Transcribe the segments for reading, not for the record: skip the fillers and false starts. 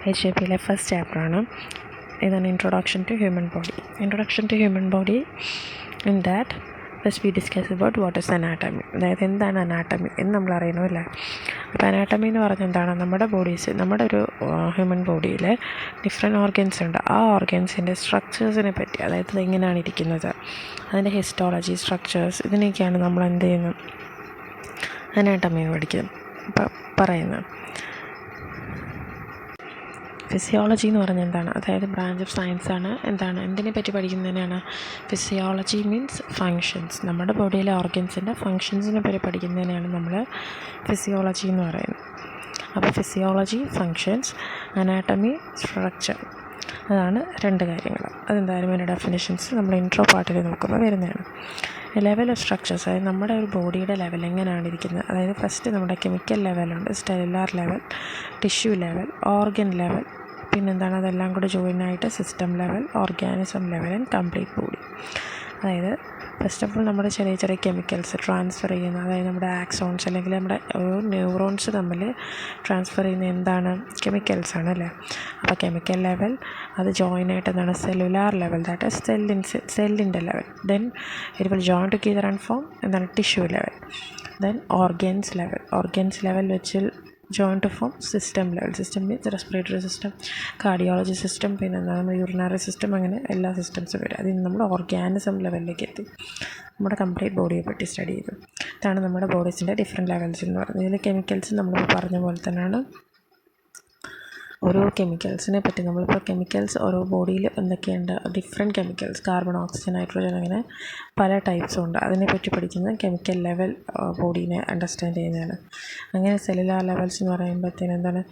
HAPയിലെ first ചാപ്റ്ററാണ്. ഇതാണ് introduction to human body. Introduction to human body in that first we discuss about what is anatomy. അതായത് എന്താണ് anatomy എന്ന് നമ്മൾ അറിയണമല്ലേ. അപ്പോൾ അനാട്ടമി എന്ന് പറഞ്ഞാൽ എന്താണ്, നമ്മുടെ ഒരു ഹ്യൂമൻ ബോഡിയിൽ ഡിഫറെൻറ്റ് ഓർഗൻസ് ഉണ്ട്. ആ ഓർഗൻസിൻ്റെ സ്ട്രക്ചേഴ്സിനെ പറ്റി, അതായത് എങ്ങനെയാണ് ഇരിക്കുന്നത്, അതിൻ്റെ ഹിസ്റ്റോളജി, സ്ട്രക്ചേഴ്സ്, ഇതിനൊക്കെയാണ് നമ്മൾ എന്ത് ചെയ്യുന്നത്, അനാട്ടമി പറയുന്നത്. ഫിസിയോളജി എന്ന് പറഞ്ഞാൽ എന്താണ്, അതായത് ബ്രാഞ്ച് ഓഫ് സയൻസാണ്. എന്തിനെ പറ്റി പഠിക്കുന്നതിനാണ് ഫിസിയോളജി? Means functions. നമ്മുടെ ബോഡിയിലെ ഓർഗൻസിൻ്റെ ഫങ്ഷൻസിനെ പറ്റി പഠിക്കുന്നതിനാണ് നമ്മൾ ഫിസിയോളജി എന്ന് പറയുന്നത്. അപ്പോൾ ഫിസിയോളജി, ഫങ്ഷൻസ്, അനാട്ടമി, സ്ട്രക്ചർ, അതാണ് രണ്ട് കാര്യങ്ങൾ. അതെന്തായാലും അതിൻ്റെ ഡെഫിനിഷൻസ് നമ്മൾ ഇൻട്രോ പാർട്ടിൽ നോക്കുമ്പോൾ വരുന്നതാണ്. ലെവൽ ഓഫ് സ്ട്രക്ചേഴ്സ്, അതായത് നമ്മുടെ ഒരു ബോഡിയുടെ ലെവൽ എങ്ങനെയാണ് ഇരിക്കുന്നത്. അതായത് ഫസ്റ്റ് നമ്മുടെ കെമിക്കൽ ലെവലുണ്ട്, cellular level, tissue level, organ level, പിന്നെന്താണ് അതെല്ലാം കൂടെ ജോയിനായിട്ട് system level, organism level and complete body. അതായത് ഫസ്റ്റ് ഓഫ് ഓൾ നമ്മുടെ ചെറിയ ചെറിയ കെമിക്കൽസ് ട്രാൻസ്ഫർ ചെയ്യുന്ന, അതായത് നമ്മുടെ ആക്സോൺസ് അല്ലെങ്കിൽ നമ്മുടെ ന്യൂറോൺസ് തമ്മിൽ ട്രാൻസ്ഫർ ചെയ്യുന്ന എന്താണ്, കെമിക്കൽസാണ് അല്ലേ. അപ്പോൾ കെമിക്കൽ ലെവൽ അത് ജോയിനായിട്ട് എന്താണ് സെല്ലുലാർ ലെവൽ, ദാറ്റ് ഈസ് സെല്ലിൻ്റെ level. Then it will join together and form എന്താണ് tissue level. Then organs level വെച്ച് join to form system level. System means respiratory system, cardiology system, പിന്നെ എന്താണ് നമ്മുടെ യൂറിനറി സിസ്റ്റം, അങ്ങനെ എല്ലാ സിസ്റ്റംസും വരും. അതിൽ നമ്മൾ ഓർഗാനിസം ലെവലിലേക്ക് എത്തി നമ്മുടെ കംപ്ലീറ്റ് ബോഡിയെ പറ്റി സ്റ്റഡി ചെയ്തു. ഇതാണ് നമ്മുടെ ബോഡീസിൻ്റെ ഡിഫറെൻറ്റ് ലെവൽസ് എന്ന് പറയുന്നത്. ഇതിൽ കെമിക്കൽസ് നമ്മളിപ്പോൾ പറഞ്ഞ പോലെ തന്നെയാണ് ഓരോ കെമിക്കൽസിനെ പറ്റി. നമ്മളിപ്പോൾ കെമിക്കൽസ് ഓരോ ബോഡിയിൽ എന്തൊക്കെയുണ്ട്, different chemicals, carbon, oxygen, nitrogen, അങ്ങനെ പല ടൈപ്സും ഉണ്ട്. അതിനെപ്പറ്റി പഠിക്കുന്നത് കെമിക്കൽ ലെവൽ ബോഡീനെ അണ്ടർസ്റ്റാൻഡ് ചെയ്യുന്നതാണ്. അങ്ങനെ സെല്ലുലാർ ലെവൽസ് എന്ന് പറയുമ്പോഴത്തേനും എന്താണ്,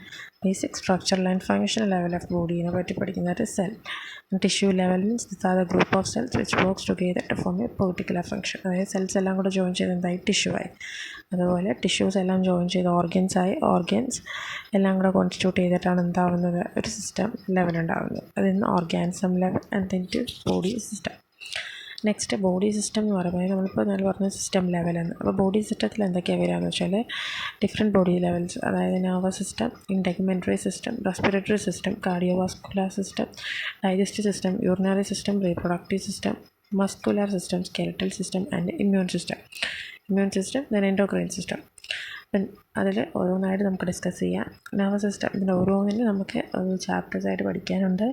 basic structural and functional level of ബോഡീനെ പറ്റി പഠിക്കുന്നത് cell. Tissue level means this are the group of cells which works together to form a particular function. അതായത് സെൽസ് എല്ലാം കൂടെ ജോയിൻ ചെയ്ത് എന്തായി, ടിഷ്യൂ ആയി. അതുപോലെ ടിഷ്യൂസ് എല്ലാം ജോയിൻ ചെയ്ത് ഓർഗൻസ് ആയി. ഓർഗൻസ് എല്ലാം കൂടെ കോൺസ്റ്റിറ്റ്യൂട്ട് ചെയ്തിട്ടാണ് എന്താവുന്നത്, ഒരു സിസ്റ്റം ലെവൽ ഉണ്ടാകുന്നത്. അതിൽ നിന്ന് organism level and then to body system. Next body system എന്ന് പറയുമ്പോൾ നമ്മളിപ്പോൾ നല്ല പറഞ്ഞ സിസ്റ്റം ലെവലെന്ന്. അപ്പോൾ ബോഡി സിസ്റ്റത്തിൽ എന്തൊക്കെയാണ് വരികയെന്ന് വെച്ചാൽ ഡിഫറെൻറ്റ് ബോഡി ലെവൽസ്, അതായത് nervous system, integumentary system, respiratory system, cardiovascular system, digestive system, urinary system, reproductive system, muscular system, skeletal system and immune system. Then endocrine system. അപ്പം അതിൽ ഓരോന്നായിട്ട് നമുക്ക് ഡിസ്കസ് ചെയ്യാം. നെർവസ് സിസ്റ്റം, ഇതിൻ്റെ ഓരോന്നിനും നമുക്ക് ചാപ്റ്റേഴ്സായിട്ട് പഠിക്കാനുണ്ട്.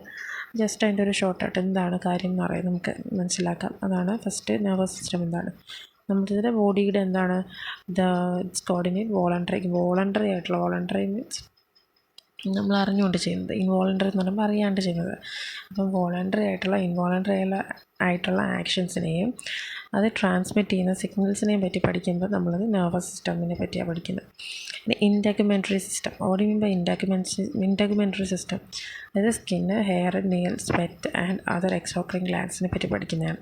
ജസ്റ്റ് അതിൻ്റെ ഒരു ഷോർട്ടായിട്ട് എന്താണ് കാര്യം എന്ന് പറയുന്നത് നമുക്ക് മനസ്സിലാക്കാം. അതാണ് ഫസ്റ്റ് നെർവസ് സിസ്റ്റം. എന്താണ് നമ്മുടെ ബോഡിയുടെ എന്താണ്, ഇറ്റ്സ് കോർഡിനേറ്റ് വോളണ്ടറി ആയിട്ടുള്ള, വോളണ്ടറി മീൻസ് നമ്മൾ അറിഞ്ഞുകൊണ്ട് ചെയ്യുന്നത്, ഇൻവോളണ്ടറി എന്ന് പറയുമ്പോൾ അറിയാണ്ട് ചെയ്യുന്നത്. അപ്പം വോളണ്ടറി ആയിട്ടുള്ള, ഇൻവോളണ്ടറി ആയിട്ടുള്ള ആക്ഷൻസിനെയും അത് ട്രാൻസ്മിറ്റ് ചെയ്യുന്ന സിഗ്നൽസിനെയും പറ്റി പഠിക്കുമ്പോൾ നമ്മളത് നെർവസ് സിസ്റ്റമിനെ പറ്റിയാണ് പഠിക്കുന്നത്. പിന്നെ ഇൻടെഗ്മെൻ്ററി സിസ്റ്റം, ഓടി മീൻ ഇൻടെഗ്മെൻ്ററി സിസ്റ്റം, അതായത് skin, hair, nail, sweat and other exocrine ഗ്ലാൻഡ്സിനെ പറ്റി പഠിക്കുന്നതാണ്.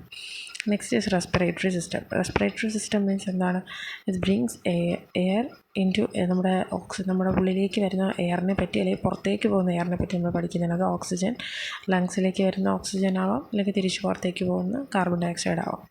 Next is respiratory system means എന്താണ്, ഇറ്റ് ബ്രിങ്സ് എയർ ഇൻറ്റു നമ്മുടെ ഉള്ളിലേക്ക് വരുന്ന എയറിനെ പറ്റി, അല്ലെങ്കിൽ പുറത്തേക്ക് പോകുന്ന എയറിനെ പറ്റി നമ്മൾ പഠിക്കുന്നതാണ്. അത് ഓക്സിജൻ, ലങ്സിലേക്ക് വരുന്ന ഓക്സിജൻ ആവാം, അല്ലെങ്കിൽ തിരിച്ച് പുറത്തേക്ക് പോകുന്ന കാർബൺ ഡൈ ഓക്സൈഡ് ആവാം.